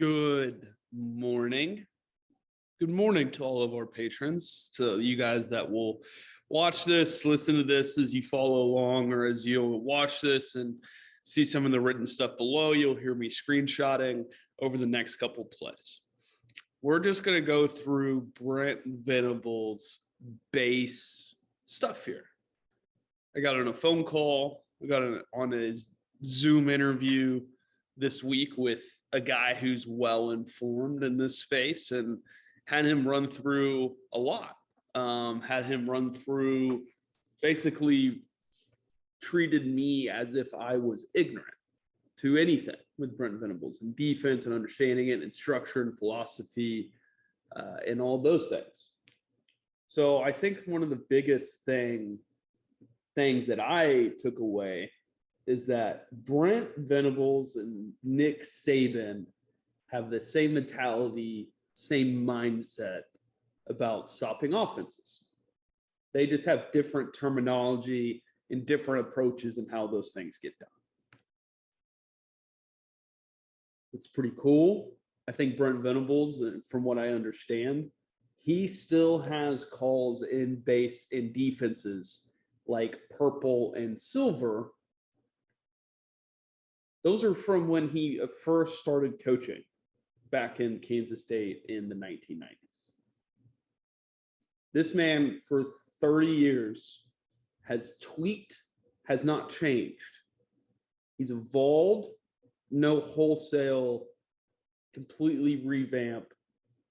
Good morning. Good morning to all of our patrons, to you guys that will watch this, listen to this as you follow along, or as you'll watch this and see some of the written stuff below. You'll hear me screenshotting over the next couple plays. We're just going to go through Brent Venables' base stuff here. I got on a phone call. I got on a Zoom interview this week with a guy who's well informed in this space and had him run through a lot. Had him run through, basically treated me as if I was ignorant to anything with Brent Venables and defense and understanding it and structure and philosophy and all those things. So I think one of the biggest things that I took away is that Brent Venables and Nick Saban have the same mentality, same mindset about stopping offenses. They just have different terminology and different approaches in how those things get done. It's pretty cool. I think Brent Venables, from what I understand, he still has calls in base and defenses like purple and silver. Those are from when he first started coaching back in Kansas State in the 1990s. This man for 30 years has tweaked, has not changed. He's evolved, no wholesale, completely revamp,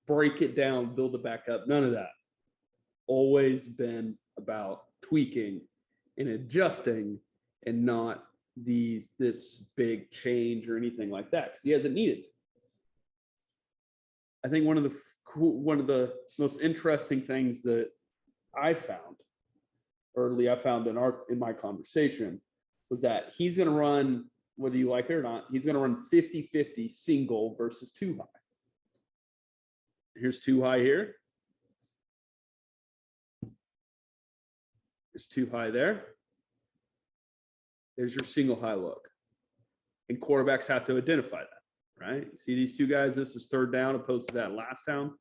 break it down, build it back up, none of that. Always been about tweaking and adjusting and not this big change or anything like that, because he hasn't needed to. I think one of the most interesting things that I found in my conversation was that he's going to run, whether you like it or not, he's going to run 50-50 single versus two high. Here's two high here. There's two high there. There's your single high look. And quarterbacks have to identify that, right? See these two guys? This is third down opposed to that last down.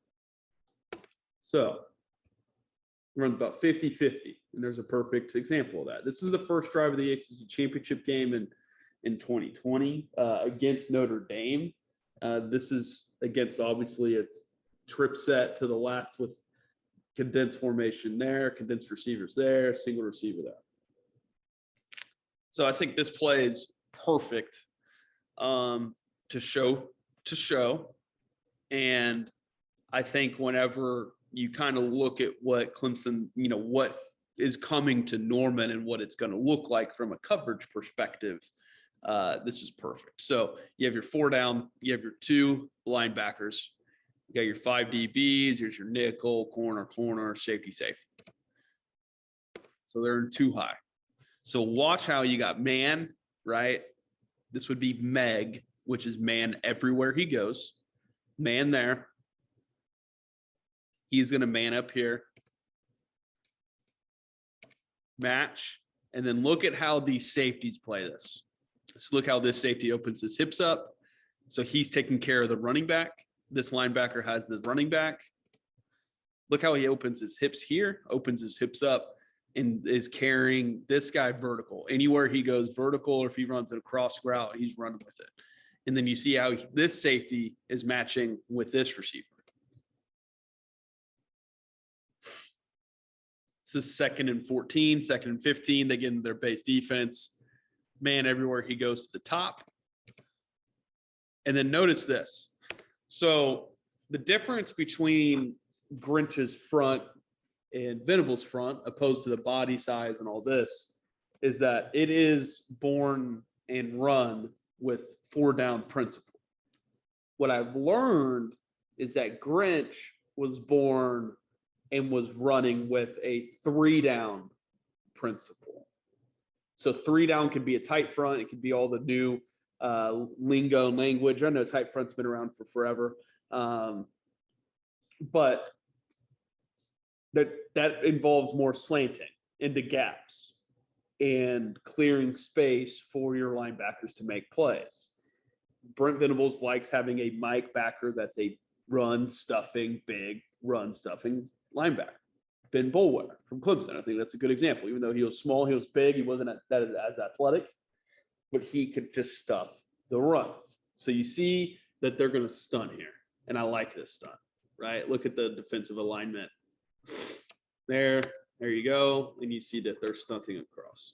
So runs about 50-50, and there's a perfect example of that. This is the first drive of the ACC championship game in 2020 against Notre Dame. This is against, obviously, a trip set to the left with condensed formation there, condensed receivers there, single receiver there. So I think this play is perfect to show. And I think whenever you kind of look at what Clemson, what is coming to Norman and what it's going to look like from a coverage perspective, this is perfect. So you have your four down, you have your two linebackers, you got your five DBs, here's your nickel, corner, safety. So they're in two high. So watch how you got man, right? This would be Meg, which is man everywhere he goes. Man there. He's going to man up here. Match. And then look at how these safeties play this. Let's look how this safety opens his hips up. So he's taking care of the running back. This linebacker has the running back. Look how he opens his hips here, opens his hips up, and is carrying this guy vertical. Anywhere he goes vertical, or if he runs a cross route, he's running with it. And then you see how this safety is matching with this receiver. This is 2nd and 14, 2nd and 15. They get into their base defense. Man, everywhere he goes to the top. And then notice this. So the difference between Grinch's front and Venables' front, opposed to the body size and all this, is that it is born and run with four down principle. What I've learned is that Grinch was born and was running with a three down principle. So three down could be a tight front. It could be all the new lingo and language. I know tight front's been around for forever. But that involves more slanting into gaps and clearing space for your linebackers to make plays. Brent Venables likes having a Mike backer that's a big run stuffing linebacker. Ben Boulware from Clemson. I think that's a good example. Even though he was small, he was big, he wasn't as athletic, but he could just stuff the run. So you see that they're going to stunt here. And I like this stunt, right? Look at the defensive alignment. There you go. And you see that they're stunting across.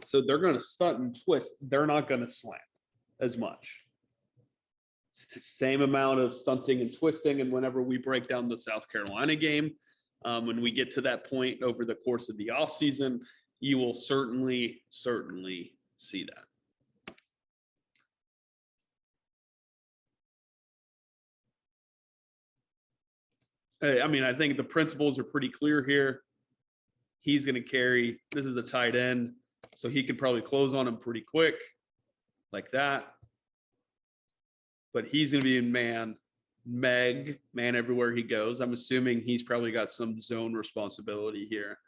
So they're going to stunt and twist. They're not going to slant as much. It's the same amount of stunting and twisting. And whenever we break down the South Carolina game, when we get to that point over the course of the offseason, you will certainly see that. I mean, I think the principles are pretty clear here. He's going to carry. This is a tight end, so he could probably close on him pretty quick like that. But he's going to be in man everywhere he goes. I'm assuming he's probably got some zone responsibility here.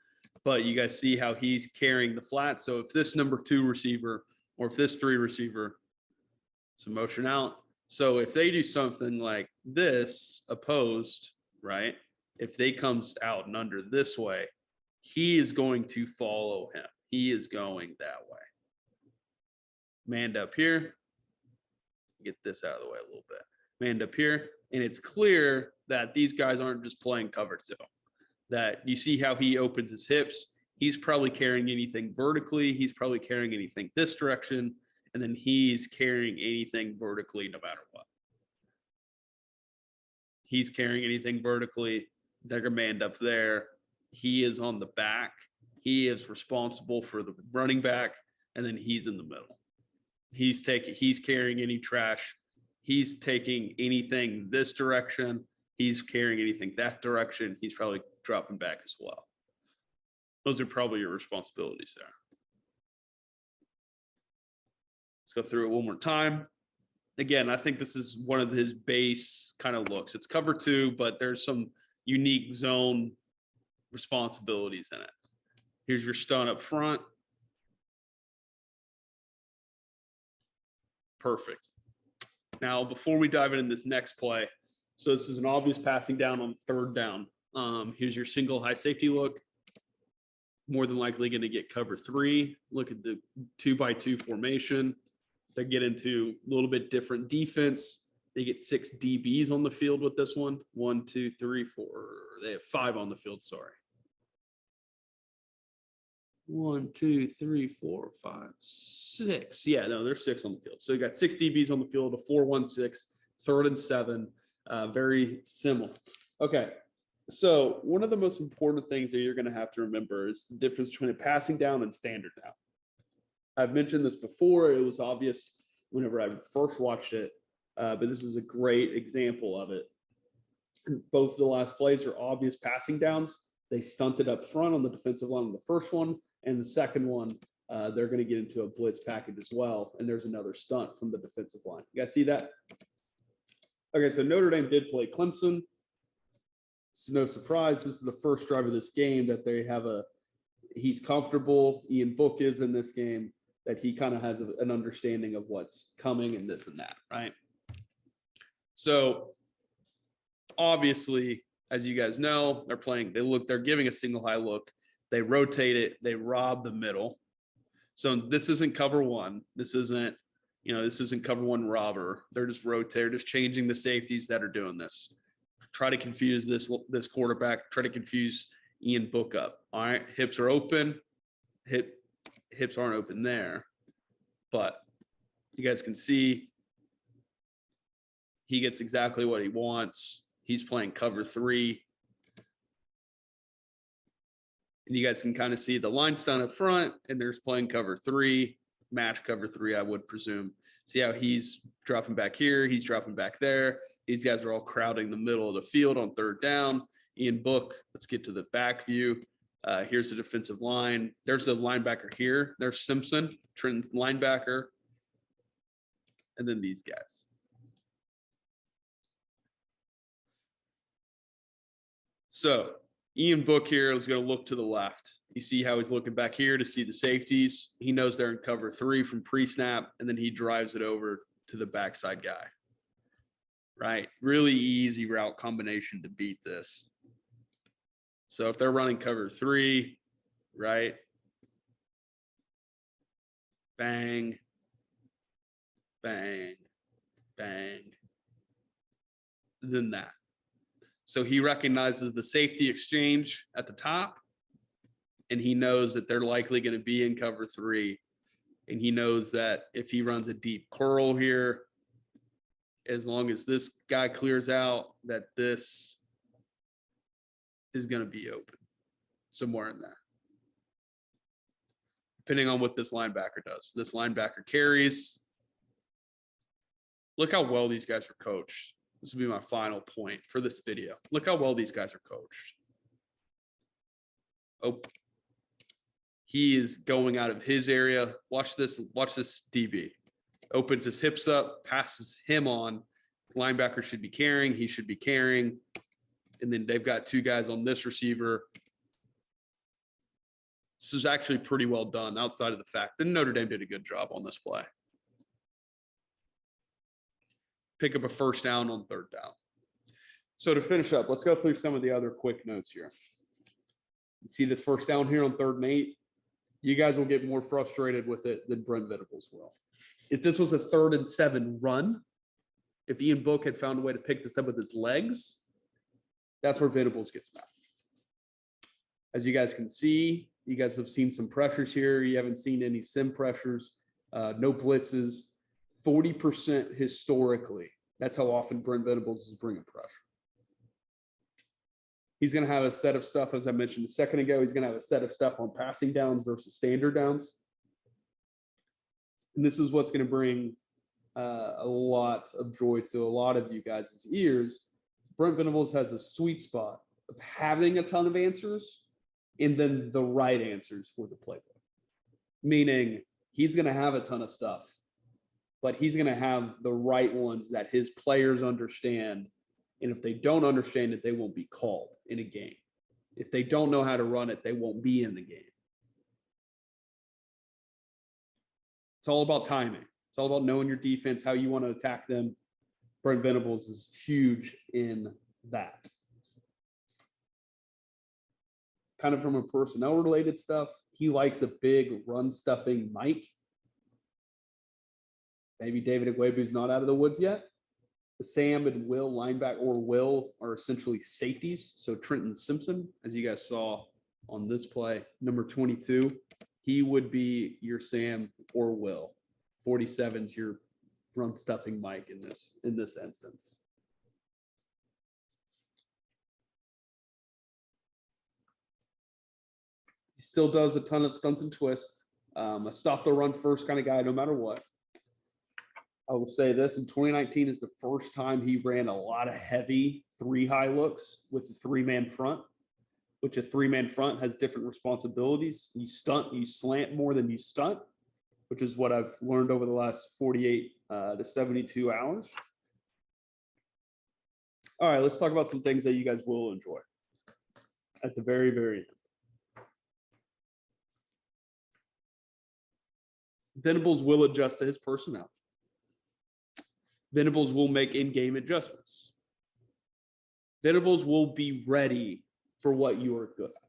But you guys see how he's carrying the flat. So if this number 2 receiver or if this 3 receiver, some motion out. So if they do something like this opposed, right? If they comes out and under this way, he is going to follow him. He is going that way. Manned up here. Get this out of the way a little bit. Manned up here. And it's clear that these guys aren't just playing cover 2. That you see how he opens his hips. He's probably carrying anything vertically. He's probably carrying anything this direction. And then he's carrying anything vertically no matter what. He's carrying anything vertically. They're manned up there. He is on the back. He is responsible for the running back. And then he's in the middle. He's carrying any trash. He's taking anything this direction. He's carrying anything that direction. He's probably dropping back as well. Those are probably your responsibilities there. Let's go through it one more time. Again, I think this is one of his base kind of looks. It's cover 2, but there's some unique zone responsibilities in it. Here's your stunt up front. Perfect. Now, before we dive into this next play, so this is an obvious passing down on 3rd down. Here's your single high safety look. More than likely going to get cover 3. Look at the 2-by-2 formation. They get into a little bit different defense. They get 6 DBs on the field with this one. 1, 2, 3, 4. They have 5 on the field. Sorry. 1, 2, 3, 4, 5, 6. Yeah, no, there's 6 on the field. So you got 6 DBs on the field, a 4-1-6, 3rd and 7. Very similar. Okay. So one of the most important things that you're going to have to remember is the difference between a passing down and standard down. I've mentioned this before. It was obvious whenever I first watched it, but this is a great example of it. Both the last plays are obvious passing downs. They stunted up front on the defensive line on the first one, and the second one, they're going to get into a blitz package as well, and there's another stunt from the defensive line. You guys see that? Okay, so Notre Dame did play Clemson. It's no surprise. This is the first drive of this game that they have he's comfortable. Ian Book is in this game, that he kind of has an understanding of what's coming and this and that, right? So obviously, as you guys know, they're giving a single high look. They rotate it. They rob the middle. So this isn't cover 1. This isn't cover 1 robber. They're just changing the safeties that are doing this. Try to confuse this quarterback. Try to confuse Ian Book up. All right, hips are open. Hips aren't open there, but you guys can see he gets exactly what he wants. He's playing cover 3. And you guys can kind of see the line stunt up front, and there's playing cover 3, match cover 3, I would presume. See how he's dropping back here, he's dropping back there. These guys are all crowding the middle of the field on 3rd down. Ian Book, let's get to the back view. Here's the defensive line. There's the linebacker here. There's Simpson, Trenton's linebacker. And then these guys. So Ian Book here is going to look to the left. You see how he's looking back here to see the safeties. He knows they're in cover 3 from pre-snap, and then he drives it over to the backside guy. Right? Really easy route combination to beat this. So if they're running cover 3, right? Bang, bang, bang. Then that. So he recognizes the safety exchange at the top, and he knows that they're likely going to be in cover 3. And he knows that if he runs a deep curl here, as long as this guy clears out, that this is going to be open somewhere in there. Depending on what this linebacker does. This linebacker carries. Look how well these guys are coached. This will be my final point for this video. Look how well these guys are coached. Oh, he is going out of his area. Watch this DB. Opens his hips up, passes him on. Linebacker should be carrying. He should be carrying. And then they've got 2 guys on this receiver. This is actually pretty well done outside of the fact that Notre Dame did a good job on this play. Pick up a first down on 3rd down. So to finish up, let's go through some of the other quick notes here. You see this first down here on 3rd and 8. You guys will get more frustrated with it than Brent Venables will. If this was a 3rd and 7 run, if Ian Book had found a way to pick this up with his legs, that's where Venables gets mad. As you guys can see, you guys have seen some pressures here. You haven't seen any sim pressures, no blitzes, 40% historically. That's how often Brent Venables is bringing pressure. He's going to have a set of stuff, as I mentioned a second ago. He's going to have a set of stuff on passing downs versus standard downs. And this is what's going to bring a lot of joy to a lot of you guys' ears. Brent Venables has a sweet spot of having a ton of answers and then the right answers for the playbook. Meaning he's going to have a ton of stuff, but he's going to have the right ones that his players understand. And if they don't understand it, they won't be called in a game. If they don't know how to run it, they won't be in the game. It's all about timing. It's all about knowing your defense, how you want to attack them. Brent Venables is huge in that. Kind of from a personnel related stuff, he likes a big run stuffing Mike. Maybe David Agwebu's not out of the woods yet. Sam and Will linebacker or Will are essentially safeties. So Trenton Simpson, as you guys saw on this play, number 22, he would be your Sam or Will. 47's your run stuffing Mike in this instance. He still does a ton of stunts and twists. A stop the run first kind of guy, no matter what. I will say this, in 2019 is the first time he ran a lot of heavy 3 high looks with a 3-man front, which a 3-man front has different responsibilities. You stunt, you slant more than you stunt, which is what I've learned over the last 48 to 72 hours. All right, let's talk about some things that you guys will enjoy at the very, very end. Venables will adjust to his personnel. Venables will make in-game adjustments. Venables will be ready for what you are good at.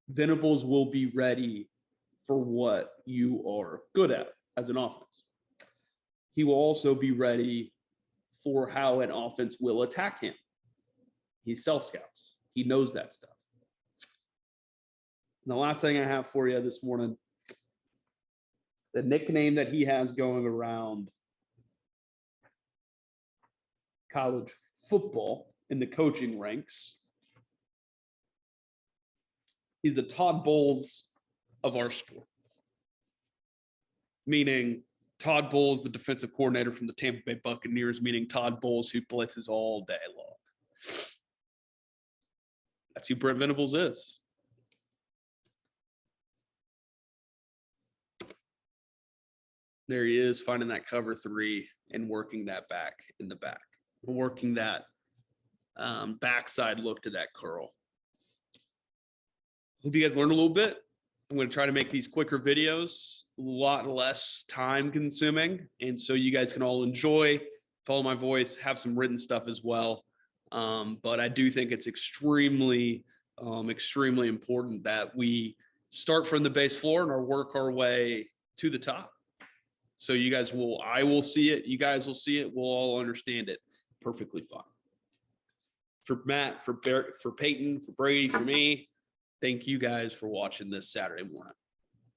Venables will be ready for what you are good at as an offense. He will also be ready for how an offense will attack him. He self-scouts. He knows that stuff. And the last thing I have for you this morning, the nickname that he has going around college football in the coaching ranks. He's the Todd Bowles of our sport. Meaning Todd Bowles, the defensive coordinator from the Tampa Bay Buccaneers, meaning Todd Bowles who blitzes all day long. That's who Brent Venables is. There he is, finding that cover 3 and working that back in the back, working that backside look to that curl. hope you guys learned a little bit. I'm going to try to make these quicker videos, a lot less time consuming. And so you guys can all enjoy, follow my voice, have some written stuff as well. But I do think it's extremely important that we start from the base floor and work our way to the top. So I will see it. You guys will see it. We'll all understand it perfectly fine. For Matt, for Peyton, for Brady, for me, thank you guys for watching this Saturday morning.